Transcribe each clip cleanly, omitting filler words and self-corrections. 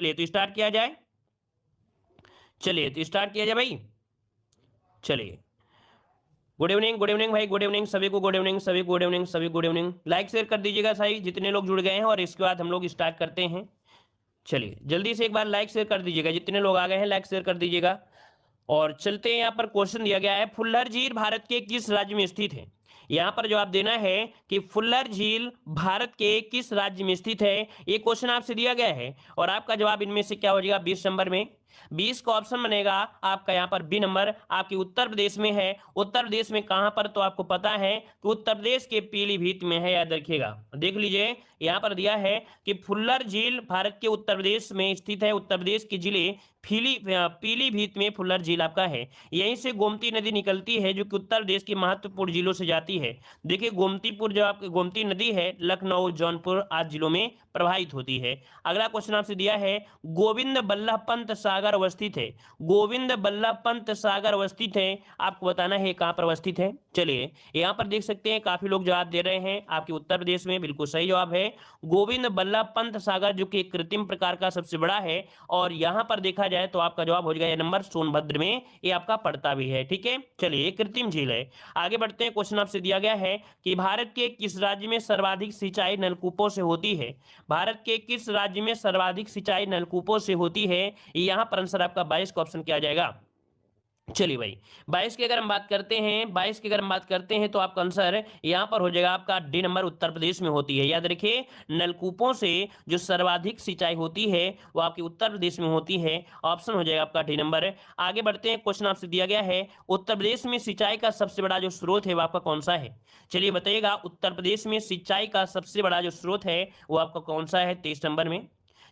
चलिए तो स्टार्ट किया जाए। चलिए तो स्टार्ट किया जाए भाई। चलिए, गुड इवनिंग भाई, गुड इवनिंग सभी को, गुड इवनिंग सभी, गुड इवनिंग सभी, गुड इवनिंग। लाइक शेयर कर दीजिएगा सही जितने लोग जुड़ गए हैं, और इसके बाद हम लोग स्टार्ट करते हैं। चलिए जल्दी से एक बार लाइक शेयर कर दीजिएगा, जितने लोग आ गए हैं लाइक शेयर कर दीजिएगा। और चलते हैं, यहाँ पर क्वेश्चन दिया गया है, फुल्लर झील भारत के किस राज्य में स्थित है। यहाँ पर जवाब देना है कि फुल्लर झील भारत के किस राज्य में स्थित है, ये क्वेश्चन आपसे दिया गया है। और आपका जवाब इनमें से क्या हो जाएगा 20 नंबर में। 20 का ऑप्शन बनेगा आपका यहाँ पर बी नंबर, आपके उत्तर प्रदेश में है। उत्तर प्रदेश में कहां पर, तो आपको पता है कि उत्तर प्रदेश के पीलीभीत में है, याद रखिएगा। देख लीजिए यहाँ पर दिया है कि फुल्लर झील भारत के उत्तर प्रदेश में स्थित है। उत्तर प्रदेश के जिले पीलीभीत में फुल्लर झील आपका है। यहीं से गोमती नदी निकलती है, जो कि उत्तर प्रदेश की महत्वपूर्ण जिलों से जाती है। देखिए गोमतीपुर, जो आपकी गोमती नदी है, लखनऊ जौनपुर आदि जिलों में प्रवाहित होती है। अगला क्वेश्चन आपसे दिया है, गोविंद बल्लभ पंत सागर अवस्थित है। गोविंद बल्लभ पंत सागर अवस्थित है, आपको बताना है कहां पर अवस्थित है। चलिए यहां पर देख सकते हैं काफी लोग जवाब दे रहे हैं, आपके उत्तर प्रदेश में, बिल्कुल सही जवाब है गोविंद बल्लभ पंत सागर, जो कि एक कृत्रिम प्रकार का सबसे बड़ा है। और यहां पर देखा जाए तो आपका जवाब हो जाएगा ये नंबर, सोनभद्र में ये आपका पड़ता भी है। ठीक है, चलिए ये कृत्रिम झील है। आगे बढ़ते हैं, क्वेश्चन आपसे दिया गया है कि भारत के किस राज्य में सर्वाधिक सिंचाई नलकूपों से होती है। भारत के किस राज्य में सर्वाधिक सिंचाई नलकूपों से होती है, यहां पर आंसर आपका 22 का ऑप्शन क्या आ जाएगा। चलिए भाई 22 की अगर हम बात करते हैं, 22 की अगर हम बात करते हैं तो आपका आंसर यहां पर हो जाएगा आपका डी नंबर, उत्तर प्रदेश में होती है। याद रखिए नलकूपों से जो सर्वाधिक सिंचाई होती है वो आपके उत्तर प्रदेश में होती है। ऑप्शन हो जाएगा आपका डी नंबर। आगे बढ़ते हैं, क्वेश्चन आपसे दिया गया है, उत्तर प्रदेश में सिंचाई का सबसे बड़ा जो स्रोत है वो आपका कौन सा है। चलिए बताइएगा, उत्तर प्रदेश में सिंचाई का सबसे बड़ा जो स्रोत है वो आपका कौन सा है 23 नंबर में।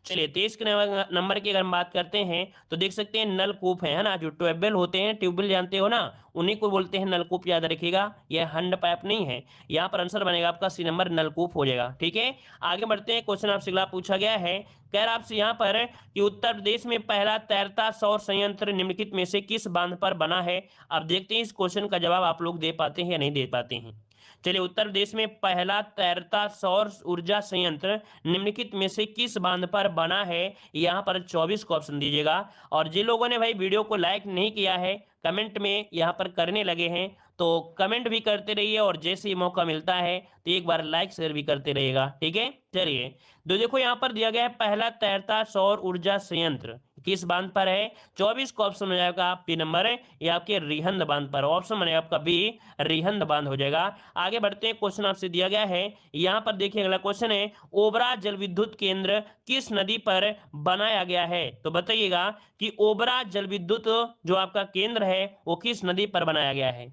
चलिए 23 के नंबर की अगर हम बात करते हैं तो देख सकते हैं नलकूप है ना, जो ट्यूबवेल होते हैं, ट्यूबवेल जानते हो ना, उन्हीं को बोलते हैं नलकूप, याद रखिएगा। यह हैंड पाइप नहीं है। यहाँ पर आंसर बनेगा आपका सी नंबर, नलकूप हो जाएगा। ठीक है, आगे बढ़ते हैं, क्वेश्चन आपसे अगला पूछा गया है, कह रहा आपसे यहाँ पर कि उत्तर प्रदेश में पहला तैरता सौर संयंत्र निम्नलिखित में से किस बांध पर बना है। अब देखते हैं इस क्वेश्चन का जवाब आप लोग दे पाते हैं या नहीं दे पाते हैं। चलिए, उत्तर प्रदेश में पहला तैरता सौर ऊर्जा संयंत्र निम्नलिखित में से किस बांध पर बना है, यहां पर 24 को ऑप्शन दीजिएगा। और जिन लोगों ने भाई वीडियो को लाइक नहीं किया है, कमेंट में यहां पर करने लगे हैं, तो कमेंट भी करते रहिए, और जैसे ही मौका मिलता है तो एक बार लाइक शेयर भी करते रहिएगा। ठीक है, चलिए तो देखो यहाँ पर दिया गया है पहला तैरता सौर ऊर्जा संयंत्र किस बांध पर है। 24 का ऑप्शन हो जाएगा पी नंबर, ये आपके रिहंद बांध पर। ऑप्शन बनेगा आपका बी, रिहंद बांध हो जाएगा। आगे बढ़ते हैं, क्वेश्चन आपसे दिया गया है, यहाँ पर देखिए अगला क्वेश्चन है, ओबरा जल विद्युत केंद्र किस नदी पर बनाया गया है। तो बताइएगा कि ओबरा जल विद्युत जो आपका केंद्र है वो किस नदी पर बनाया गया है।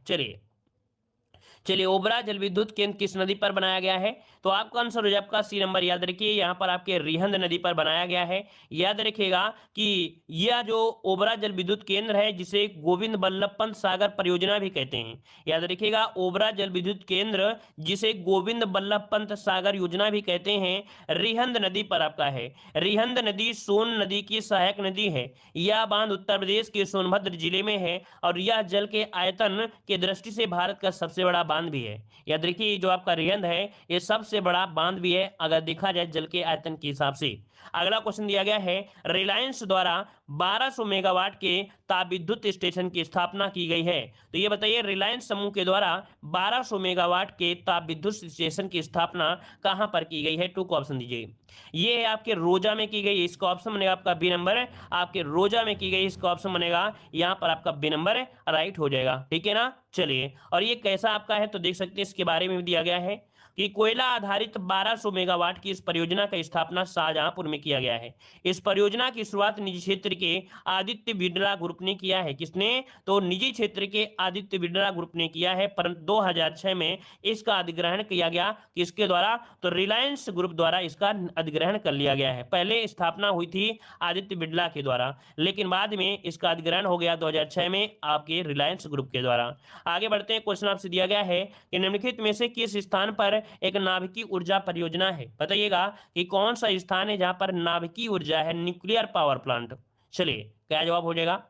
चलिए ओबरा जल विद्युत केंद्र किस नदी पर बनाया गया है, तो आपका आंसर हो जाए आपका सी नंबर। याद रखिए यहाँ पर आपके रिहंद नदी पर बनाया गया है। याद रखिएगा कि यह जो ओबरा जल विद्युत केंद्र है, जिसे गोविंद बल्लभ पंत सागर परियोजना भी कहते हैं। याद रखिएगा ओबरा जल विद्युत केंद्र, जिसे गोविंद बल्लभ पंत सागर योजना भी कहते हैं, रिहंद नदी पर आपका है। रिहंद नदी सोन नदी की सहायक नदी है। यह बांध उत्तर प्रदेश के सोनभद्र जिले में है, और यह जल के आयतन के दृष्टि से भारत का सबसे बड़ा बांध भी है। याद रखिए जो आपका रिहंद है ये सबसे बड़ा बांध भी है, अगर देखा जाए जल के आयतन के हिसाब से। अगला क्वेश्चन दिया गया है, रिलायंस द्वारा 1200 मेगावाट के तापविद्युत स्टेशन की स्थापना की गई है। तो ये बताइए रिलायंस समूह के द्वारा 1200 मेगावाट के तापविद्युत स्टेशन की स्थापना कहां पर की गई है। 2 को ऑप्शन दीजिए। ये है आपके रोजा में की गई, इसका ऑप्शन बनेगा आपका बी नंबर। आपके रोजा में की गई, इसका ऑप्शन बनेगा यहां पर आपका बी नंबर राइट हो जाएगा। ठीक है ना, चलिए और ये कैसा आपका है तो देख सकते हैं, इसके बारे में भी दिया गया है कि कोयला आधारित 1200 मेगावाट की इस परियोजना का स्थापना शाहजहांपुर में किया गया है। इस परियोजना की शुरुआत निजी क्षेत्र के आदित्य बिरला ग्रुप ने किया है। किसने, तो निजी क्षेत्र के आदित्य बिरला ग्रुप ने किया है, परंतु 2006 में इसका अधिग्रहण किया गया। किसके द्वारा, तो रिलायंस ग्रुप द्वारा इसका अधिग्रहण कर लिया गया है। पहले स्थापना हुई थी आदित्य बिरला के द्वारा, लेकिन बाद में इसका अधिग्रहण हो गया 2006 में आपके रिलायंस ग्रुप के द्वारा। आगे बढ़ते हैं, क्वेश्चन आपसे दिया गया है कि निम्नलिखित में से किस स्थान पर एक नाभिकीय ऊर्जा परियोजना है। बताइएगा कि कौन सा स्थान है जहां पर नाभिकीय ऊर्जा है, न्यूक्लियर पावर प्लांट। चलिए क्या जवाब हो जाएगा?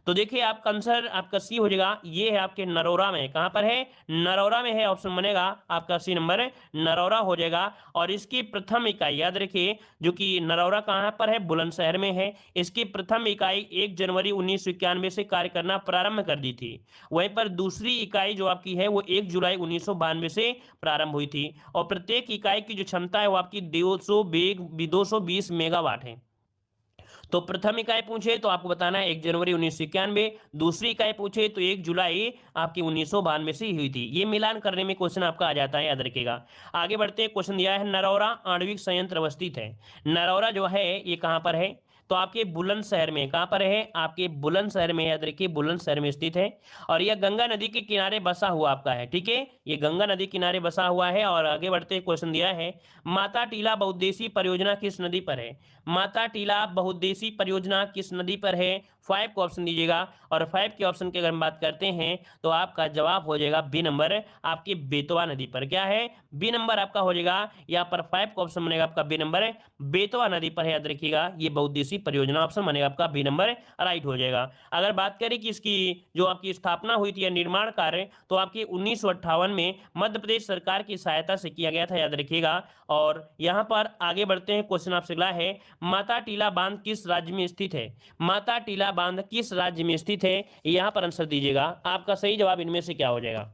तो देखिए आपका आंसर आपका सी हो जाएगा, ये है आपके नरौरा में। कहां पर है? नरौरा में है, ऑप्शन बनेगा आपका सी नंबर नरौरा हो जाएगा। और इसकी प्रथम इकाई याद रखिए, जो कि नरौरा कहां पर है? बुलंदशहर में है। इसकी प्रथम इकाई 1 जनवरी 1991 से कार्य करना प्रारंभ कर दी थी। वहीं पर दूसरी इकाई जो आपकी है वो 1 जुलाई 1992 से प्रारंभ हुई थी। और प्रत्येक इकाई की जो क्षमता है वो आपकी 220 मेगावाट है। तो प्रथम इकाई पूछे तो आपको बताना है 1 जनवरी 1991, दूसरी इकाई पूछे तो 1 जुलाई आपकी 1992 से हुई थी। ये मिलान करने में क्वेश्चन आपका आ जाता है, याद रखिएगा। आगे बढ़ते हैं, क्वेश्चन दिया है नरौरा आणविक संयंत्र अवस्थित है। नरौरा जो है ये कहां पर है? तो आपके बुलंदशहर में। कहां पर है? आपके बुलंदशहर में, याद रखिए बुलंदशहर में स्थित है। और यह गंगा नदी के किनारे बसा हुआ आपका है, ठीक है, ये गंगा नदी किनारे बसा हुआ है। और आगे बढ़ते क्वेश्चन दिया है माता टीला बहुउद्देशीय परियोजना किस नदी पर है? माता टीला बहुउद्देशीय परियोजना किस नदी पर है? 5 को ऑप्शन दीजिएगा। और 5 के ऑप्शन की अगर हम बात करते हैं तो आपका जवाब हो जाएगा बी नंबर, आपकी बेतवा नदी पर। क्या है? बी नंबर आपका हो जाएगा यहाँ पर 5 का ऑप्शन बनेगा आपका बी नंबर, बेतवा नदी पर है, याद रखिएगा। ये बहुउद्देशीय परियोजना ऑप्शन बनेगा आपका बी नंबर, राइट हो जाएगा। अगर बात करें कि इसकी जो आपकी स्थापना हुई थी या निर्माण कार्य, तो आपकी 1958 में मध्य प्रदेश सरकार की सहायता से किया गया था, याद रखिएगा। और यहाँ पर आगे बढ़ते हैं, क्वेश्चन आपसे अगला है माता टीला बांध किस राज्य में स्थित है? माता टीला बांध किस राज्य में स्थित है? यहाँ पर आंसर दीजिएगा। आपका सही जवाब इनमें से क्या हो जाएगा?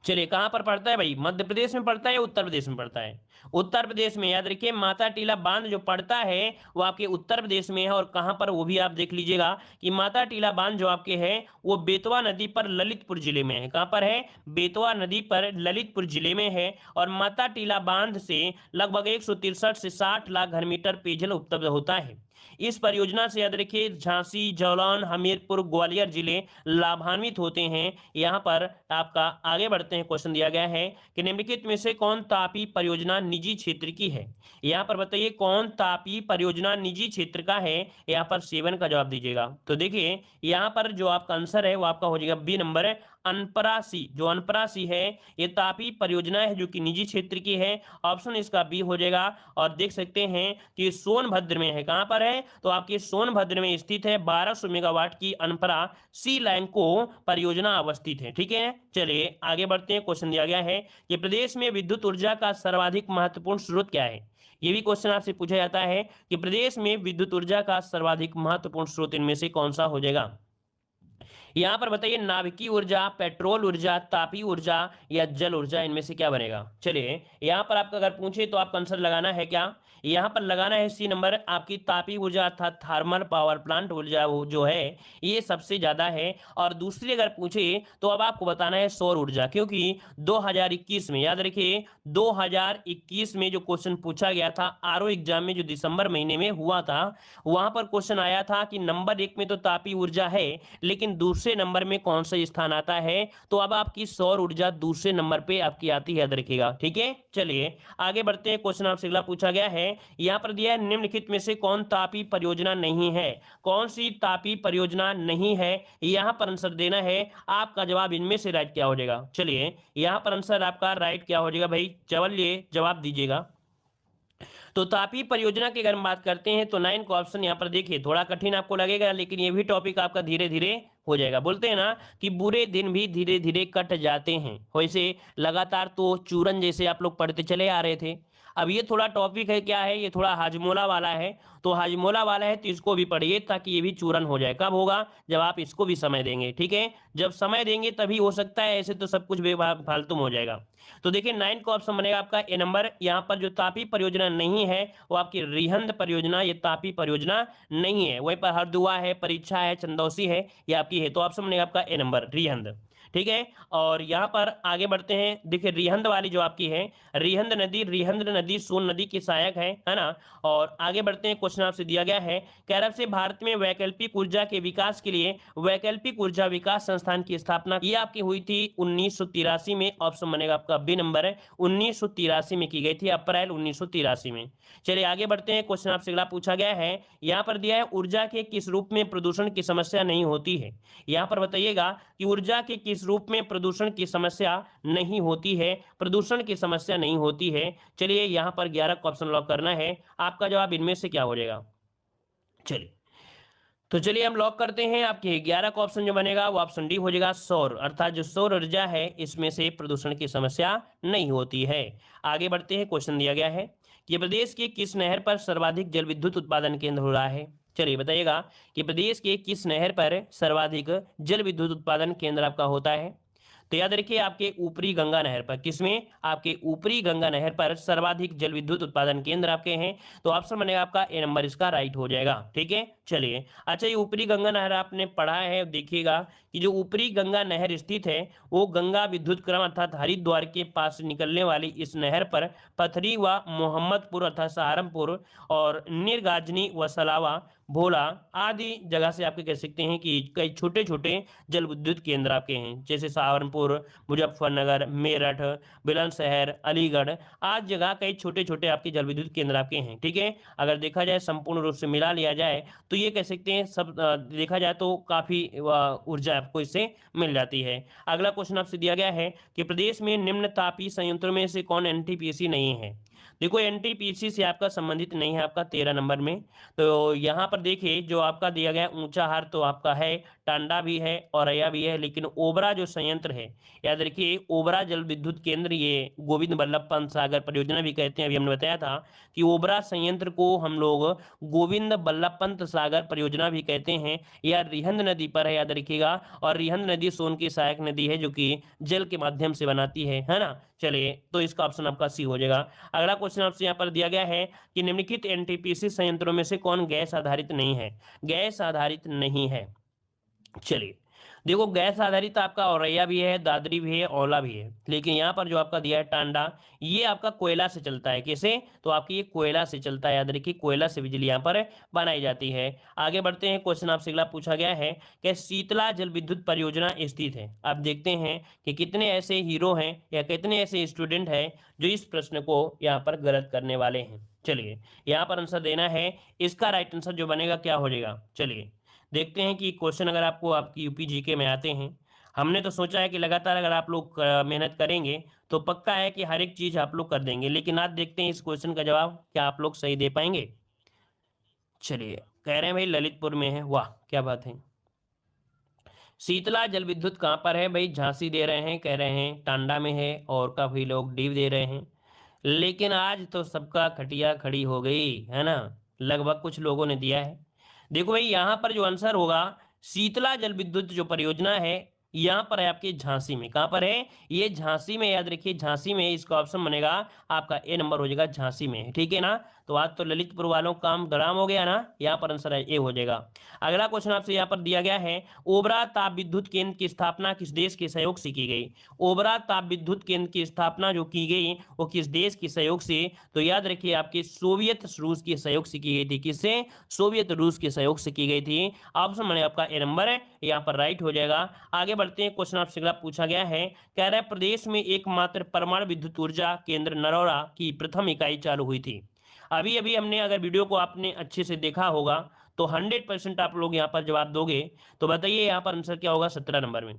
चलिए कहां पर पड़ता है भाई? मध्य प्रदेश में पड़ता है या उत्तर प्रदेश में पड़ता है? उत्तर प्रदेश में। याद रखिए माता टीला बांध जो पड़ता है वो आपके उत्तर प्रदेश में है। और कहां पर वो भी आप देख लीजिएगा कि माता टीला बांध जो आपके है वो बेतवा नदी पर ललितपुर जिले में है। कहां पर है? बेतवा नदी पर ललितपुर जिले में है। और माता टीला बांध से लगभग 163 से 60 लाख घन मीटर पेयजल उपलब्ध होता है। इस परियोजना से याद रखिए झांसी, जौलान, हमीरपुर, ग्वालियर जिले लाभान्वित होते हैं। यहाँ पर आपका आगे बढ़ते हैं, क्वेश्चन दिया गया है कि निम्नलिखित में से कौन तापी परियोजना निजी क्षेत्र की है? यहाँ पर बताइए कौन तापी परियोजना निजी क्षेत्र का है? यहाँ पर 7 का जवाब दीजिएगा। तो देखिए यहाँ पर जो आपका आंसर है वो आपका हो जाएगा बी नंबर, अनपरासी। जो अनपरासी है ये तापी परियोजना है जो कि निजी क्षेत्र की है, ऑप्शन इसका बी हो जाएगा। और देख सकते हैं कि सोनभद्र में है। कहां पर है? तो आपके सोनभद्र में स्थित है 1200 मेगावाट की अनपरा सी लैंको परियोजना अवस्थित है, ठीक है। चलिए आगे बढ़ते हैं, क्वेश्चन दिया गया है कि प्रदेश में विद्युत ऊर्जा का सर्वाधिक महत्वपूर्ण स्रोत क्या है? ये भी क्वेश्चन आपसे पूछा जाता है कि प्रदेश में विद्युत ऊर्जा का सर्वाधिक महत्वपूर्ण स्रोत इनमें से कौन सा हो जाएगा? यहां पर बताइए नाभिकीय ऊर्जा, पेट्रोल ऊर्जा, तापी ऊर्जा या जल ऊर्जा, इनमें से क्या बनेगा? चलिए यहां पर आपका अगर पूछे तो आपका आंसर लगाना है क्या? यहां पर लगाना है सी नंबर, आपकी तापी ऊर्जा अर्थात थर्मल पावर प्लांट ऊर्जा जो है ये सबसे ज्यादा है। और दूसरी अगर पूछे तो अब आपको बताना है सौर ऊर्जा, क्योंकि 2021 में, याद रखिए 2021 में जो क्वेश्चन पूछा गया था आरओ एग्जाम में, जो दिसंबर महीने में हुआ था, वहां पर क्वेश्चन आया था कि नंबर 1 में तो तापी ऊर्जा है लेकिन दूसरे नंबर में कौन सा स्थान आता है? तो अब आपकी सौर ऊर्जा दूसरे नंबर पे आपकी आती है, याद रखिएगा, ठीक है। चलिए आगे बढ़ते हैं, क्वेश्चन आपसे अगला पूछा गया है, यहां पर दिया है निम्नलिखित में से कौन तापी परियोजना नहीं है? कौन सी तापी परियोजना नहीं है? यहां पर आंसर देना है। आपका जवाब इनमें से राइट क्या हो जाएगा? चलिए यहां पर आंसर आपका राइट क्या हो जाएगा भाई? चलिए जवाब दीजिएगा। तो तापी परियोजना की अगर हम बात करते हैं तो 9 का ऑप्शन यहाँ पर देखिए, थोड़ा कठिन आपको लगेगा लेकिन ये भी टॉपिक आपका धीरे धीरे हो जाएगा। बोलते हैं ना कि बुरे दिन भी धीरे धीरे कट जाते हैं, वैसे लगातार तो चूरन जैसे आप लोग पढ़ते चले आ रहे थे। अब ये थोड़ा टॉपिक है, क्या है, ये थोड़ा हाजमोला वाला है। तो हाजमोला वाला है तो इसको भी पढ़िए ताकि ये भी चूरन हो जाए। कब होगा? जब आप इसको भी समय देंगे, ठीक है। जब समय देंगे तभी हो सकता है, ऐसे तो सब कुछ फालतू हो जाएगा। तो देखिए 9 का ऑप्शन बनेगा आपका ए नंबर। यहाँ पर जो तापी परियोजना नहीं है वो आपकी रिहंद परियोजना, ये तापी परियोजना नहीं है। वहीं पर हरदुआ है, परीक्षा है, चंदौसी है, ये आपकी है। तो ऑप्शन बनेगा आपका ए नंबर, रिहंद, ठीक है। और यहाँ पर आगे बढ़ते हैं, देखिए रिहंद वाली जो आपकी है, रिहंद नदी सोन नदी की सहायक है ना। और आगे बढ़ते हैं, क्वेश्चन आपसे दिया गया है, कैरब से भारत में वैकल्पिक ऊर्जा के विकास के लिए वैकल्पिक ऊर्जा विकास संस्थान की स्थापना ये आपकी हुई थी 1983 में। ऑप्शन बनेगा आपका बी नंबर है, 1983 में की गई थी, अप्रैल 1983 में। चलिए आगे बढ़ते हैं, क्वेश्चन आपसे अगला पूछा गया है, यहाँ पर दिया है ऊर्जा के किस रूप में प्रदूषण की समस्या नहीं होती है? यहाँ पर बताइएगा कि ऊर्जा के किस रूप में प्रदूषण की समस्या नहीं होती है? प्रदूषण की समस्या नहीं होती है। चलिए यहाँ पर 11 का ऑप्शन लॉक करना है। आपका जवाब इनमें से क्या हो जाएगा? चलिए तो चलिए हम लॉक करते हैं, आपके 11 का ऑप्शन जो बनेगा वो ऑप्शन डी हो जाएगा सौर, अर्थात जो सौर ऊर्जा है इसमें से प्रदूषण की समस्या नहीं होती है। आगे बढ़ते हैं, क्वेश्चन दिया गया है कि प्रदेश के किस नहर पर सर्वाधिक जल विद्युत उत्पादन केंद्र हो रहा है। चलिए बताइएगा कि प्रदेश के किस नहर पर सर्वाधिक जल विद्युत उत्पादन केंद्र आपका होता है। तो याद रखिए आपके ऊपरी गंगा नहर पर, किसमें, आपके ऊपरी गंगा नहर पर सर्वाधिक जल विद्युत उत्पादन केंद्र आपके हैं। तो ऑप्शन बनेगा आपका ए नंबर इसका राइट हो जाएगा। ठीक है, चलिए अच्छा, ये ऊपरी गंगा नहर आपने पढ़ा है, देखिएगा कि जो ऊपरी गंगा नहर स्थित है वो गंगा विद्युत क्रम अर्थात हरिद्वार के पास निकलने वाली इस नहर पर पथरी व मोहम्मदपुर अर्थात सहारनपुर और निर्गाजनी व सलावा भोला आदि जगह से आपके कह सकते हैं कि कई छोटे छोटे जल विद्युत केंद्र आपके हैं, जैसे सहारनपुर, मुजफ्फरनगर, मेरठ, बुलंदशहर, अलीगढ़ आदि जगह कई छोटे छोटे आपके जल विद्युत केंद्र आपके हैं। ठीक है, अगर देखा जाए संपूर्ण रूप से मिला लिया जाए तो ये कह सकते हैं सब देखा जाए तो काफी ऊर्जा आपको इससे मिल जाती है। अगला क्वेश्चन आपसे दिया गया है कि प्रदेश में निम्न तापीय संयंत्रों में से कौन एनटीपीसी नहीं है। देखो एनटीपीसी से आपका संबंधित नहीं है आपका 13 नंबर में। तो यहाँ पर देखिए जो आपका दिया गया ऊंचाहार तो आपका है, टांडा भी है, औरैया भी है, लेकिन ओबरा जो संयंत्र है, याद रखिए ओबरा जल विद्युत केंद्र, ये गोविंद बल्लभ पंत सागर परियोजना भी कहते हैं। अभी हमने बताया था कि ओबरा संयंत्र को हम लोग गोविंद बल्लभ पंत सागर परियोजना भी कहते हैं। या रिहंद नदी पर है, याद रखिएगा, और रिहंद नदी सोन की सहायक नदी है जो कि जल के माध्यम से बनाती है ना। चलिए तो इसका ऑप्शन आपका सी हो जाएगा। अगला क्वेश्चन आपसे यहाँ पर दिया गया है कि निम्नलिखित एनटीपीसी संयंत्रों में से कौन गैस आधारित नहीं है। गैस आधारित नहीं है, चलिए देखो गैस आधारित आपका औरैया भी है, दादरी भी है, औला भी है, लेकिन यहाँ पर जो आपका दिया है टांडा, ये आपका कोयला से चलता है। कैसे, तो आपकी ये कोयला से चलता है, याद रखिए कोयला से बिजली यहाँ पर बनाई जाती है। आगे बढ़ते हैं, क्वेश्चन आपसे अगला पूछा गया है कि शीतला जल विद्युत परियोजना स्थित है। आप देखते हैं कि कितने ऐसे हीरो हैं या कितने ऐसे स्टूडेंट हैं जो इस प्रश्न को यहाँ पर गलत करने वाले हैं। चलिए यहाँ पर आंसर देना है, इसका राइट आंसर जो बनेगा क्या हो जाएगा। चलिए देखते हैं कि क्वेश्चन अगर आपको आपकी यूपी जीके में आते हैं, हमने तो सोचा है कि लगातार अगर आप लोग मेहनत करेंगे तो पक्का है कि हर एक चीज आप लोग कर देंगे, लेकिन आज देखते हैं इस क्वेश्चन का जवाब क्या आप लोग सही दे पाएंगे। चलिए कह रहे हैं भाई ललितपुर में है, वाह क्या बात है। शीतला जल विद्युत कहाँ पर है भाई, झांसी दे रहे हैं, कह रहे हैं टांडा में है, और काफी लोग डीव दे रहे हैं, लेकिन आज तो सबका खटिया खड़ी हो गई है ना, लगभग कुछ लोगों ने दिया है। देखो भाई यहाँ पर जो आंसर होगा, शीतला जल विद्युत जो परियोजना है यहाँ पर है आपके झांसी में। कहाँ पर है, ये झांसी में, याद रखिए झांसी में, इसका ऑप्शन बनेगा आपका ए नंबर हो जाएगा, झांसी में। ठीक है ना, तो आज तो ललितपुर वालों का काम धड़ाम हो गया ना, यहाँ पर आंसर है ए हो जाएगा। अगला क्वेश्चन आपसे यहाँ पर दिया गया है, ओबरा ताप विद्युत केंद्र की स्थापना किस देश के सहयोग से की गई। ओबरा ताप विद्युत केंद्र की स्थापना जो की गई वो किस देश के सहयोग से, तो याद रखिए आपके सोवियत रूस के सहयोग से की गई थी। किससे, सोवियत रूस के सहयोग से की गई थी। ऑप्शन बने आपका ए नंबर है, यहाँ पर राइट हो जाएगा। आगे बढ़ते हैं, क्वेश्चन आपसे अगला पूछा गया है, कह रहा है प्रदेश में एकमात्र परमाणु विद्युत ऊर्जा केंद्र नरौरा की प्रथम इकाई चालू हुई थी। अभी अभी हमने, अगर वीडियो को आपने अच्छे से देखा होगा तो 100% आप लोग यहाँ पर जवाब दोगे। तो बताइए यहाँ पर आंसर क्या होगा 17 नंबर में।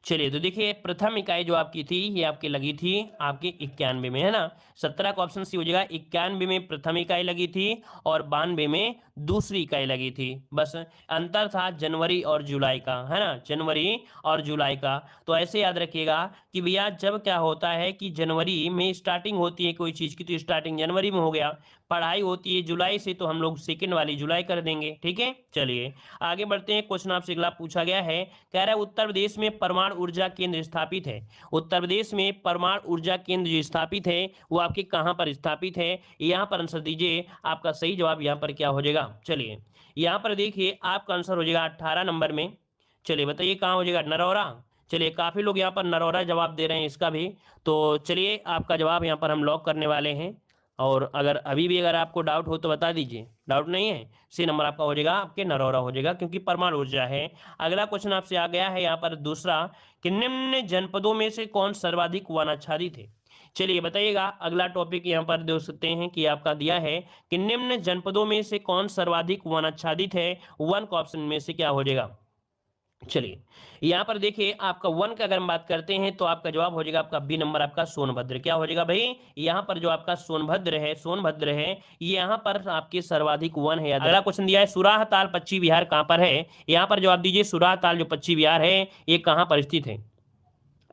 चलिए तो देखिए प्रथम इकाई जो आपकी थी ये आपकी लगी थी आपके 91 में, है ना। 17 का ऑप्शन सी हो जाएगा, 91 में प्रथम इकाई लगी थी और 92 में दूसरी इकाई लगी थी। बस अंतर था जनवरी और जुलाई का, है ना, जनवरी और जुलाई का। तो ऐसे याद रखिएगा कि भैया जब क्या होता है कि जनवरी में स्टार्टिंग होती है कोई चीज़ की तो स्टार्टिंग जनवरी में हो गया, पढ़ाई होती है जुलाई से तो हम लोग सेकेंड वाली जुलाई कर देंगे। ठीक है, चलिए आगे बढ़ते हैं, क्वेश्चन आपसे अगला पूछा गया है, कह रहा है उत्तर प्रदेश में परमाणु ऊर्जा केंद्र स्थापित है। उत्तर प्रदेश में परमाणु ऊर्जा केंद्र जो स्थापित है वो आपके कहां पर स्थापित है, यहाँ पर आंसर दीजिए। आपका सही जवाब यहाँ पर क्या हो जाएगा। चलिए यहाँ पर देखिए आपका आंसर हो जाएगा 18 नंबर में। चलिए बताइए कहाँ हो जाएगा, नरौरा। चलिए काफी लोग यहाँ पर नरौरा जवाब दे रहे हैं इसका भी। तो चलिए आपका जवाब यहाँ पर हम लॉक करने वाले हैं, और अगर अभी भी अगर आपको डाउट हो तो बता दीजिए। डाउट नहीं है, सी नंबर आपका हो जाएगा आपके नरौरा हो जाएगा, क्योंकि परमाणु ऊर्जा है। अगला क्वेश्चन आपसे आ गया है यहाँ पर दूसरा, कि निम्न जनपदों में से कौन सर्वाधिक वनाच्छादित है। चलिए बताइएगा, अगला टॉपिक यहाँ पर देख सकते हैं कि आपका दिया है कि निम्न जनपदों में से कौन सर्वाधिक वनाच्छादित है, वन का ऑप्शन में से क्या हो जाएगा। चलिए यहाँ पर देखिए आपका 1 का अगर हम बात करते हैं तो आपका जवाब हो जाएगा आपका बी नंबर आपका सोनभद्र। क्या हो जाएगा भाई, यहाँ पर जो आपका सोनभद्र है ये यहाँ पर आपके सर्वाधिक 1 है। अगला क्वेश्चन दिया है सुराह ताल पश्चिमी बिहार कहाँ पर है। यहाँ पर जवाब दीजिए सुराह ताल जो पश्चिमी बिहार है ये कहाँ पर स्थित है,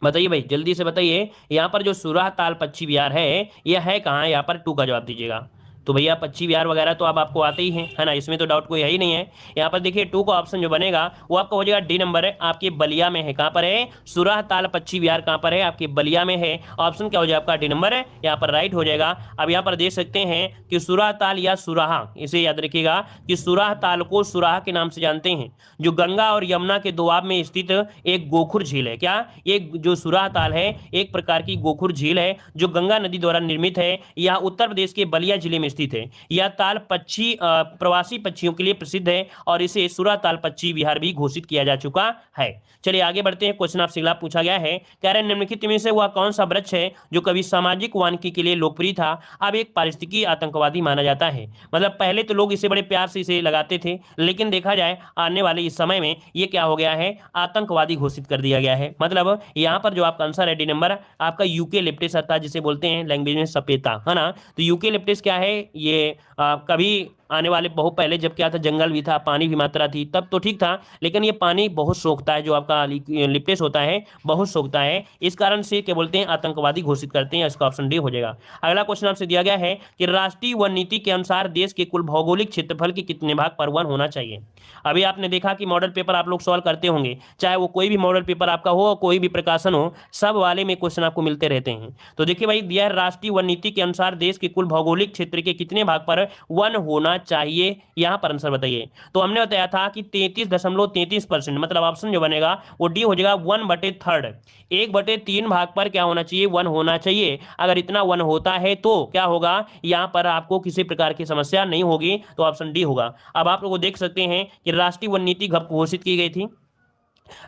बताइए भाई जल्दी से बताइए। यहाँ पर जो सुराह ताल पश्चिमी बिहार है यह है कहाँ, यहाँ पर 2 का जवाब दीजिएगा। तो भैया पश्चिमी बिहार वगैरह तो अब आपको आते ही हैं, है ना, इसमें तो डाउट कोई है ही नहीं है। यहाँ पर देखिए 2 का ऑप्शन जो बनेगा वो आपका हो जाएगा डी नंबर है, आपके बलिया में है। कहाँ पर है, सुराह ताल पश्चिमी बिहार कहाँ पर है, आपके बलिया में है। ऑप्शन क्या हो जाएगा आपका डी नंबर है, यहाँ पर राइट हो जाएगा। अब यहाँ पर देख सकते हैं कि सुराह ताल या सुराहा, इसे याद रखिएगा कि सुराह ताल को सुराहा के नाम से जानते हैं, जो गंगा और यमुना के दोआब में स्थित एक गोखुर झील है। क्या, ये जो सुराह ताल है एक प्रकार की गोखुर झील है जो गंगा नदी द्वारा निर्मित है। यह उत्तर प्रदेश के बलिया जिले में स्थित है। यह ताल प्रवासी पक्षियों के लिए प्रसिद्ध है और इसे सुराह ताल पश्चिमी बिहार भी घोषित किया जा चुका है। चलिए आगे बढ़ते हैं। क्वेश्चन आपसे अगला पूछा गया है, कह रहे निम्नलिखित में से वह कौन सा वृक्ष है जो कभी सामाजिक वानिकी के लिए लोकप्रिय था, अब एक पारिस्थितिकी आतंकवादी माना जाता है। मतलब पहले तो लोग इसे बड़े प्यार से इसे लगाते थे, लेकिन देखा जाए आने वाले इस समय में ये क्या हो गया है, आतंकवादी घोषित कर दिया गया है। मतलब यहाँ पर जो आपका आंसर है डी नंबर आपका यूकेलिप्टस अर्थात जिसे बोलते हैं लैंग्वेज में सपेता, है ना। तो यूकेलिप्टस क्या है, ये कभी आने वाले बहुत पहले जब क्या था, जंगल भी था, पानी भी मात्रा थी, तब तो ठीक था, लेकिन ये पानी बहुत सोखता है, जो आपका लिप्टेस होता है बहुत सोखता है, इस कारण से क्या बोलते हैं आतंकवादी घोषित करते हैं। इसका ऑप्शन डी हो जाएगा। अगला क्वेश्चन आपसे दिया गया है कि राष्ट्रीय वन नीति के अनुसार देश के कुल भौगोलिक क्षेत्रफल के कितने भाग पर वन होना चाहिए। अभी आपने देखा कि मॉडल पेपर आप लोग सॉल्व करते होंगे, चाहे वो कोई भी मॉडल पेपर आपका हो, कोई भी प्रकाशन हो, सब वाले में क्वेश्चन आपको मिलते रहते हैं। तो देखिए भाई दिया है राष्ट्रीय वन नीति के अनुसार देश के कुल भौगोलिक क्षेत्र के कितने भाग पर वन होना चाहिए, यहाँ पर आंसर बताइए। तो हमने बताया था कि 33.33%, मतलब ऑप्शन जो बनेगा वो डी हो जाएगा 1/3, 1/3 भाग पर क्या होना चाहिए, वन होना चाहिए। अगर इतना वन होता है तो क्या होगा, यहाँ पर आपको किसी प्रकार की समस्या नहीं होगी, तो ऑप्शन डी होगा। अब आप लोग देख सकते हैं कि राष्ट्रीय वन नीति कब घोषित की गई थी,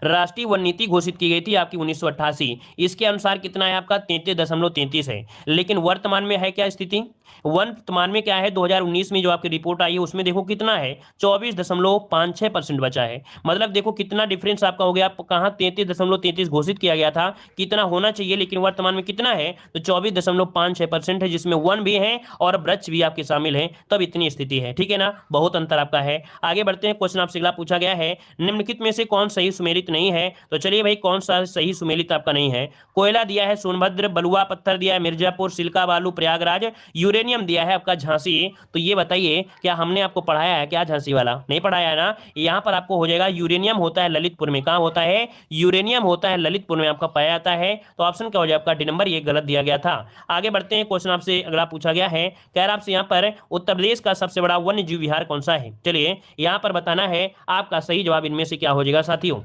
राष्ट्रीय वन नीति घोषित की गई थी आपकी 1988। इसके अनुसार कितना है आपका 33.33 है, लेकिन वर्तमान में है क्या स्थिति, वर्तमान में क्या है 2019 में जो आपकी रिपोर्ट आई है उसमें देखो कितना है 24.56% बचा है। मतलब देखो कितना डिफरेंस आपका हो गया, कहाँ 33.33 घोषित किया गया था, कितना होना चाहिए, लेकिन वर्तमान में कितना है तो 24.56% है, जिसमें वन भी है और वृक्ष भी आपके शामिल है, तब इतनी स्थिति है। ठीक है ना, बहुत अंतर आपका है। आगे बढ़ते हैं। क्वेश्चन आपसे अगला पूछा गया है, निम्नलिखित में से कौन सही सुमेलित नहीं है। तो चलिए भाई कौन सा सही सुमेलित आपका नहीं है, कोयला दिया है सोनभद्र, बलुआ पत्थर दिया है मिर्जापुर, सिल्का बालू प्रयागराज, यूरेनियम दिया है आपका झांसी। तो ये बताइए क्या हमने आपको पढ़ाया है क्या, झांसी वाला नहीं पढ़ाया है ना। यहाँ पर आपको हो जाएगा यूरेनियम होता है ललितपुर में, कहाँ होता है, यूरेनियम होता है ललितपुर में आपका पाया जाता है। तो ऑप्शन क्या हो जाएगा आपका डी नंबर, ये गलत दिया गया था। आगे बढ़ते हैं। क्वेश्चन आपसे अगला पूछा गया है, कह रहा आपसे यहाँ पर उत्तर प्रदेश का सबसे बड़ा वन्य जीव विहार कौन सा है। चलिए यहाँ पर बताना है आपका सही जवाब इनमें से क्या हो जाएगा साथियों,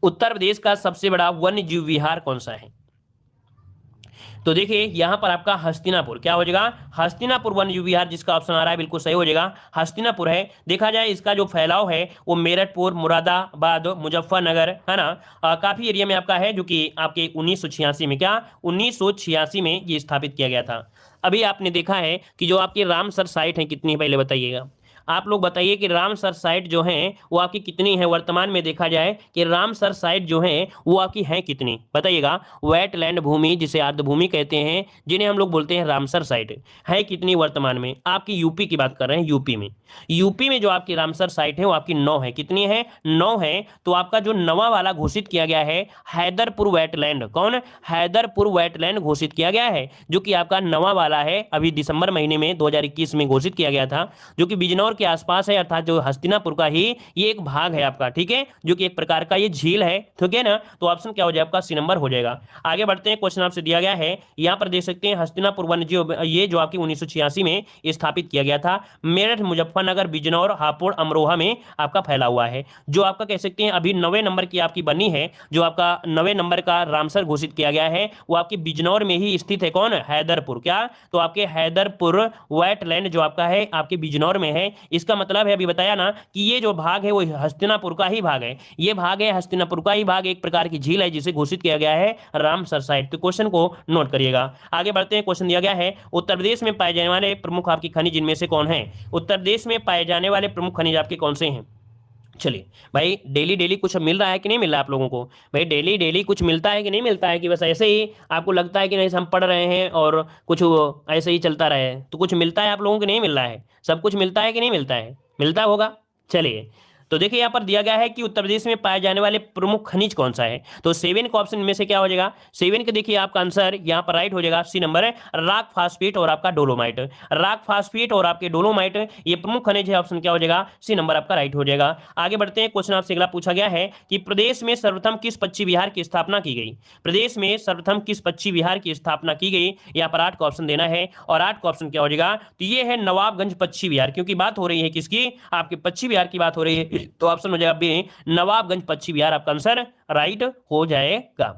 उत्तर प्रदेश का सबसे बड़ा वन्य जीव विहार कौन सा है। तो देखिए यहां पर आपका हस्तिनापुर क्या हो जाएगा, हस्तिनापुर वन्य जीव विहार, जिसका ऑप्शन आ रहा है बिल्कुल सही हो जाएगा, हस्तिनापुर है। देखा जाए इसका जो फैलाव है वो मेरठपुर, मुरादाबाद, मुजफ्फरनगर, है ना, काफी एरिया में आपका है, जो कि आपके 1986 में क्या 1986 में ये स्थापित किया गया था। अभी आपने देखा है कि जो आपकी रामसर साइट है कितनी, पहले बताइएगा आप लोग बताइए कि रामसर साइट जो है वो आपकी कितनी है, वर्तमान में देखा जाए कि रामसर साइट जो है वो आपकी है कितनी, बताइएगा। वेटलैंड भूमि जिसे आर्द्रभूमि कहते हैं, जिन्हें हम लोग बोलते हैं रामसर साइट, है कितनी वर्तमान में, आपकी यूपी की बात कर रहे हैं, यूपी में जो आपकी रामसर साइट है वो आपकी 9 है, कितनी है 9 है। तो आपका जो नवा वाला घोषित किया गया है हैदरपुर वेटलैंड, कौन, हैदरपुर वेटलैंड घोषित किया गया है, जो कि आपका नवा वाला है, अभी दिसंबर महीने में 2021 में घोषित किया गया था, जो कि बिजनौर के आसपास है, अर्थात जो हस्तिनापुर का ही ये एक भाग है आपका, ठीक है, जो कि एक प्रकार का ये झील है, ठीक है ना। तो ऑप्शन क्या हो जाएगा आपका सी नंबर हो जाएगा। आगे बढ़ते हैं। क्वेश्चन आपसे दिया गया है, यहां पर देख सकते हैं हस्तिनापुर वन्यजीव, ये जो आपकी 1986 में स्थापित किया गया था, मेरठ, मुजफ्फरनगर, बिजनौर, हापुड़, अमरोहा में आपका फैला हुआ है। जो आपका कह सकते हैं अभी 9वें नंबर की आपकी बनी है, जो आपका 9वें नंबर का रामसर घोषित किया गया है वो आपकी बिजनौर में ही स्थित है, कौन, हैदरपुर, क्या, तो आपके हैदरपुर वेटलैंड जो आपका है आपके बिजनौर में है। इसका मतलब है अभी बताया ना कि ये जो भाग है वो हस्तिनापुर का ही भाग है, ये भाग है हस्तिनापुर का ही भाग, एक प्रकार की झील है जिसे घोषित किया गया है रामसर साइट। तो क्वेश्चन को नोट करिएगा। आगे बढ़ते हैं। क्वेश्चन दिया गया है, उत्तर प्रदेश में पाए जाने वाले प्रमुख आपकी खनिज इनमें से कौन है। उत्तर प्रदेश में पाए जाने वाले प्रमुख खनिज आपके कौन से हैं, चलिए भाई, डेली डेली कुछ मिल रहा है कि नहीं मिल रहा है आप लोगों को? भाई डेली डेली कुछ मिलता है कि नहीं मिलता है, कि बस ऐसे ही आपको लगता है कि नहीं हम पढ़ रहे हैं और कुछ ऐसे ही चलता रहे? तो कुछ मिलता है आप लोगों को नहीं मिल रहा है? सब कुछ मिलता है कि नहीं मिलता है? मिलता होगा। चलिए, तो देखिए यहाँ पर दिया गया है कि उत्तर प्रदेश में पाए जाने वाले प्रमुख खनिज कौन सा है। तो सेवन का ऑप्शन में से क्या हो जाएगा? सेवन के देखिए आपका आंसर यहाँ पर राइट हो जाएगा, सी नंबर है राक फास्फेट और आपका डोलोमाइट। राक फास्फेट और आपके डोलोमाइट ये प्रमुख खनिज है, ऑप्शन क्या हो जाएगा? सी नंबर आपका राइट हो जाएगा। आगे बढ़ते हैं, क्वेश्चन आपसे अगला पूछा गया है कि प्रदेश में सर्वप्रथम किस पक्षी विहार की स्थापना की गई? प्रदेश में सर्वप्रथम किस पक्षी विहार की स्थापना की गई? यहाँ पर 8 का ऑप्शन देना है, और 8 का ऑप्शन क्या हो जाएगा? तो ये है नवाबगंज पक्षी विहार, क्योंकि बात हो रही है किसकी? आपके पक्षी विहार की बात हो रही है, तो ऑप्शन हो जाएगा बी नवाबगंज पक्षी विहार, आपका आंसर राइट हो जाएगा।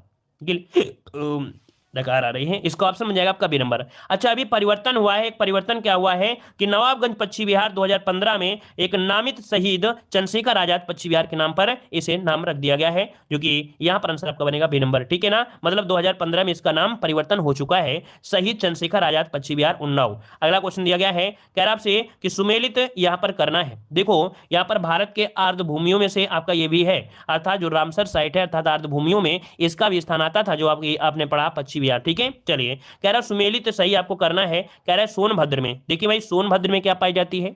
नकार आ रही है, इसका ऑप्शन बन जाएगा आपका बी नंबर। अच्छा, अभी परिवर्तन हुआ है, एक परिवर्तन क्या हुआ है कि नवाबगंज पक्षी विहार 2015 में एक नामित शहीद चंद्रशेखर आजाद पक्षी विहार के नाम पर इसे नाम रख दिया गया है, जो कि यहां पर आंसर आपका बनेगा बी नंबर। ठीक है ना, मतलब 2015 में इसका नाम परिवर्तन हो चुका है, शहीद चंद्रशेखर आजाद पक्षी विहार उन्नाव। अगला क्वेश्चन दिया गया है, कह रहा आपसे कि सुमेलित यहां पर करना है। देखो यहां पर भारत के आर्द्र भूमियों में से आपका ये भी है, अर्थात जो रामसर साइट है, अर्थात आर्द्र भूमियों में इसका भी स्थान आता था, जो आपने पढ़ा पक्षी विहार। ठीक है, चलिए, कह रहा सुमेलित सही आपको करना है, कह रहा है सोनभद्र में। देखिए भाई, सोनभद्र में क्या पाई जाती है?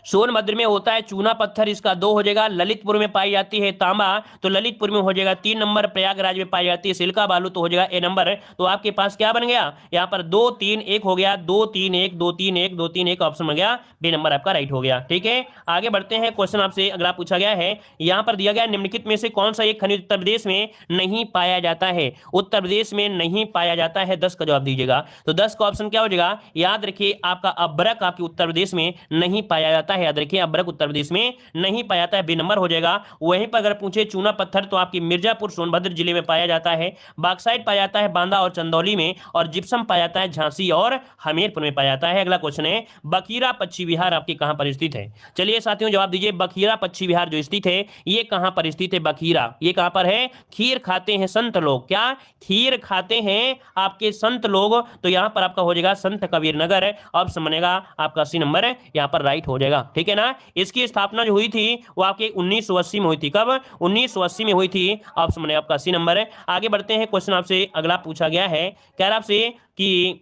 सोनभद्र में होता है चूना पत्थर, इसका 2 हो जाएगा। ललितपुर में पाई जाती है तांबा, तो ललितपुर में हो जाएगा 3 नंबर। प्रयागराज में पाई जाती है सिल्का बालू, तो हो जाएगा ए नंबर। तो आपके पास क्या बन गया यहाँ पर? 2 3 1 हो गया, 2 3 1 2 3 1 2 3 1 ऑप्शन बन गया बी नंबर, आपका राइट हो गया। ठीक है, आगे बढ़ते हैं, क्वेश्चन आपसे अगला पूछा गया है, यहाँ पर दिया गया निम्नलिखित में से कौन सा एक खनिज उत्तर प्रदेश में नहीं पाया जाता है? उत्तर प्रदेश में नहीं पाया जाता है, 10 का जवाब दीजिएगा। तो 10 का ऑप्शन क्या हो जाएगा? याद रखिए आपका अभ्रक आपके उत्तर प्रदेश में नहीं पाया जाता है, याद रखिए अभ्रक उत्तर प्रदेश में नहीं पाया जाता है, बी नंबर हो जाएगा। वहीं पर अगर पूछे चूना पत्थर, तो आपकी मिर्जापुर सोनभद्र जिले में पाया जाता है। बॉक्साइट पाया जाता है बांदा और चंदौली में, और जिप्सम पाया जाता है झांसी और हमीरपुर में पाया जाता है। अगला क्वेश्चन है, बखीरा पक्षी विहार आपके कहां पर स्थित है? चलिए साथियों, जवाब दीजिए। बखीरा पक्षी विहार जो स्थित है, ये कहां पर स्थित है? बखीरा ये कहां पर है? खीर खाते हैं संत लोग, क्या खीर खाते हैं आपके संत लोग? तो यहां पर आपका हो जाएगा संत कबीर नगर, ऑप्शन बनेगा आपका सी नंबर, यहां पर राइट हो जाएगा। ठीक है ना, इसकी स्थापना जो हुई थी वो आपके 1980 में हुई थी। कब? 1980 में हुई थी, ऑप्शन बनेगा आपका सी नंबर है। आगे बढ़ते हैं, क्वेश्चन आपसे अगला पूछा गया है, कह रहा आपसे कि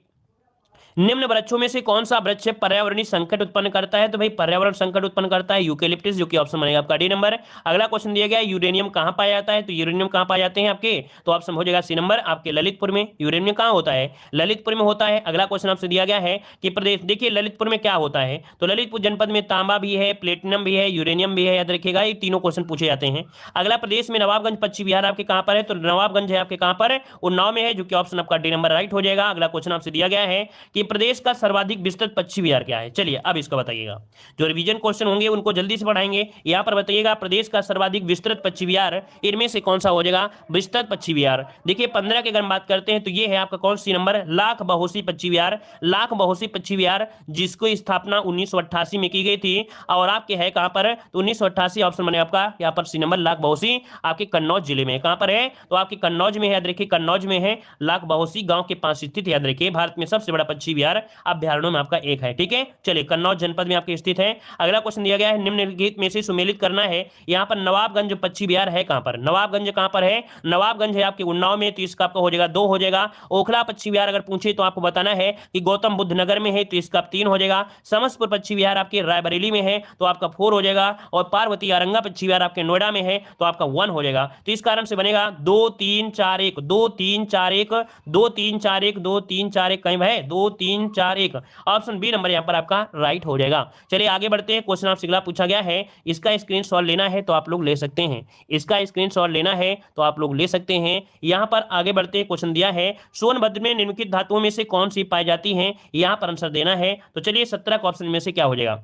निम्न वृक्षों में से कौन सा वृक्ष पर्यावरणीय संकट उत्पन्न करता है? तो भाई पर्यावरण संकट उत्पन्न करता है यूकेलिप्टस, जो कि ऑप्शन बनेगा आपका डी नंबर। अगला क्वेश्चन दिया गया है, यूरेनियम कहां पाया जाता है? तो यूरेनियम कहां पाए जाते हैं आपके? तो ऑप्शन हो जाएगा सी नंबर, आपके ललितपुर में। यूरेनियम कहां होता है? ललितपुर में होता है। अगला क्वेश्चन आपसे दिया गया है कि प्रदेश, देखिए ललितपुर में क्या होता है? तो ललितपुर जनपद में तांबा भी है, प्लेटिनम भी है, यूरेनियम भी है, याद रखिएगा ये तीनों क्वेश्चन पूछे जाते हैं। अगला, प्रदेश में नवाबगंज पश्चिम बिहार आपके कहां पर है? तो नवाबगंज है आपके कहां पर? उन्नाव में है, जो कि ऑप्शन आपका डी नंबर राइट हो जाएगा। अगला क्वेश्चन आपसे दिया गया है कि प्रदेश का सर्वाधिक विस्तृत पक्षी विहार क्या है? चलिए अब इसका बताइएगा, जो रिवीजन क्वेश्चन होंगे उनको जल्दी से पढ़ाएंगे। यहां पर बताइएगा प्रदेश का सर्वाधिक विस्तृत पक्षी विहार इनमें से कौन सा हो जाएगा? विस्तृत पक्षी विहार। देखिए 15 की अगर बात करते हैं तो ये है आपका कौन सी नंबर? लाख बहोसी पक्षी विहार। लाख बहोसी पक्षी विहार जिसको स्थापना 1988 में की गई थी, और आपके है कहां पर? तो 1988 ऑप्शन बने आपका यहाँ पर सी नंबर, लाख बहोसी आपके कन्नौज जिले में। कहां पर है? तो आपके कन्नौज में है, याद रखिए कन्नौज में है, लाख बहोसी गांव के पास स्थित, याद रखिए भारत में सबसे बड़ा पक्षी विहार अभ्यारण्यों में आपका एक है। ठीक है, चलिए कन्नौज जनपद में आपके स्थित है। अगला क्वेश्चन दिया गया है, निम्नलिखित में से सुमेलित करना है। यहाँ पर नवाबगंज पक्षी विहार है कहां पर? नवाबगंज कहां पर है? नवाबगंज है आपके उन्नाव में, तो इसका आपका हो जाएगा 2 हो जाएगा। ओखला पक्षी विहार अगर पूछे तो आपको बताना है कि गौतम बुद्ध नगर में है, तो इसका 3 हो जाएगा। समस्तपुर पक्षी विहार आपके रायबरेली में है, तो आपका 4 हो जाएगा। और पार्वती आरंगा पक्षी विहार आपके नोएडा में है, तो आपका 1 हो जाएगा। तो इस कारण से बनेगा 2 3 4 1 2 3 4 1 2 3 4 1 2 3 4 1 कहीं है 2 3 4 1, ऑप्शन बी नंबर यहाँ पर आपका राइट हो जाएगा। चलिए आगे बढ़ते हैं, क्वेश्चन आपसे अगला पूछा गया है, इसका स्क्रीनशॉट लेना है तो आप लोग ले सकते हैं। इसका स्क्रीनशॉट लेना है तो आप लोग ले सकते हैं। यहां पर आगे बढ़ते हैं, क्वेश्चन दिया है सोनभद्र में निम्नलिखित धातुओं में से कौन सी पाई जाती है? यहां पर आंसर देना है। तो चलिए 17 का ऑप्शन में से क्या हो जाएगा?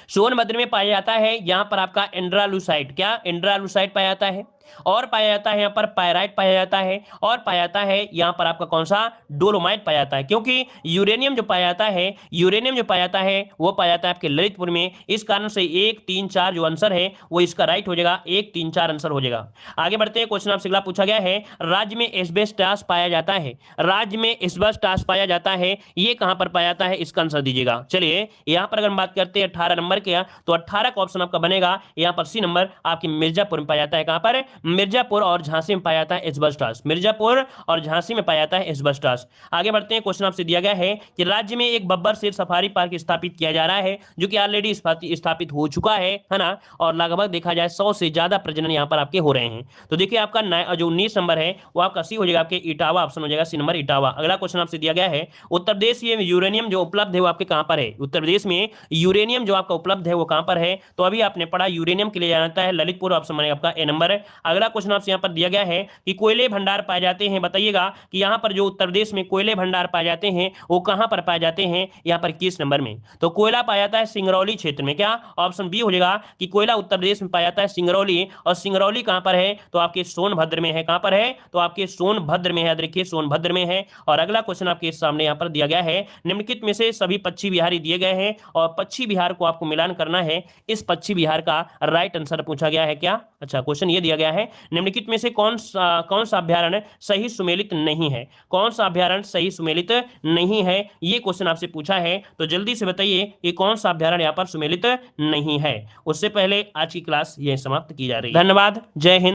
सोनभद्र में पाया जाता है यहां पर आपका एंड्रालुसाइड। क्या एंड्रालुसाइड पाया जाता है? और पाया जाता है यहाँ पर पायराइट पाया जाता है, और पाया जाता है यहाँ पर आपका कौन सा डोलोमाइट पाया जाता है, क्योंकि यूरेनियम जो पाया जाता है, यूरेनियम जो पाया जाता है वो पाया जाता है आपके ललितपुर में। इस कारण से 1, 3, 4 जो आंसर है वो इसका राइट हो जाएगा, 1, 3, 4 आंसर हो जाएगा। आगे बढ़ते हैं, क्वेश्चन आपसे अगला पूछा गया है, राज्य में एस्बेस्टॉस पाया जाता है, राज्य में एस्बेस्टॉस पाया जाता है, ये कहां पर पाया जाता है, इसका आंसर दीजिएगा। चलिए यहां पर अगर हम बात करते हैं 18 नंबर के, तो 18 का ऑप्शन आपका बनेगा यहां पर सी नंबर, आपकी मिर्जापुर में पाया जाता है। कहां पर? मिर्जापुर और झांसी में पाया जाता है एस्बेस्टॉस, मिर्जापुर और झांसी में पाया जाता है एस्बेस्टॉस। आगे बढ़ते हैं, क्वेश्चन आपसे दिया गया है कि राज्य में एक बब्बर शेर सफारी पार्क स्थापित किया जा रहा है, जो कि ऑलरेडी स्थापित हो चुका है ना, और लगभग देखा जाए 100 से ज्यादा प्रजनन यहां पर आपके हो रहे हैं। तो देखिए आपका जो 19 नंबर है वो आपका सी हो जाएगा, आपके इटावा ऑप्शन हो जाएगा, सी नंबर इटावा। अगला क्वेश्चन आपसे दिया गया है, उत्तर प्रदेश में यूरेनियम जो उपलब्ध है वो आपके कहां पर है, उत्तर प्रदेश में यूरेनियम जो आपका उपलब्ध है वो कहां पर है, तो अभी आपने पढ़ा यूरेनियम के लिए जाना है ललितपुर, ऑप्शन बनेगा आपका ए नंबर। अगला क्वेश्चन आपसे यहां पर दिया गया है कि कोयले भंडार पाए जाते हैं, बताइएगा कि यहां पर जो उत्तर प्रदेश में कोयले भंडार पाए जाते हैं वो कहां पर पाए जाते हैं, यहां पर किस नंबर में, तो कोयला पाया जाता है सिंगरौली क्षेत्र में। क्या? ऑप्शन बी हो जाएगा कि कोयला उत्तर प्रदेश में पाया जाता है सिंगरौली, और सिंगरौली कहां पर है, तो आपके सोनभद्र में है। कहां पर है, तो आपके सोनभद्र में है, याद रखिए सोनभद्र में है। और अगला क्वेश्चन आपके सामने यहां पर दिया गया है, निम्नलिखित में से सभी पश्चिमी बिहारी दिए गए हैं और पश्चिमी बिहार को आपको मिलान करना है, इस पश्चिमी बिहार का राइट आंसर पूछा गया है। क्या? अच्छा, क्वेश्चन ये दिया गया है, निम्नलिखित में से कौन सा अभ्यारण्य सही सुमेलित नहीं है, कौन सा अभ्यारण्य सही सुमेलित नहीं है, ये क्वेश्चन आपसे पूछा है। तो जल्दी से बताइए कि कौन सा अभ्यारण्य यहाँ पर सुमेलित नहीं है। उससे पहले आज की क्लास ये समाप्त की जा रही है। धन्यवाद, जय हिंद।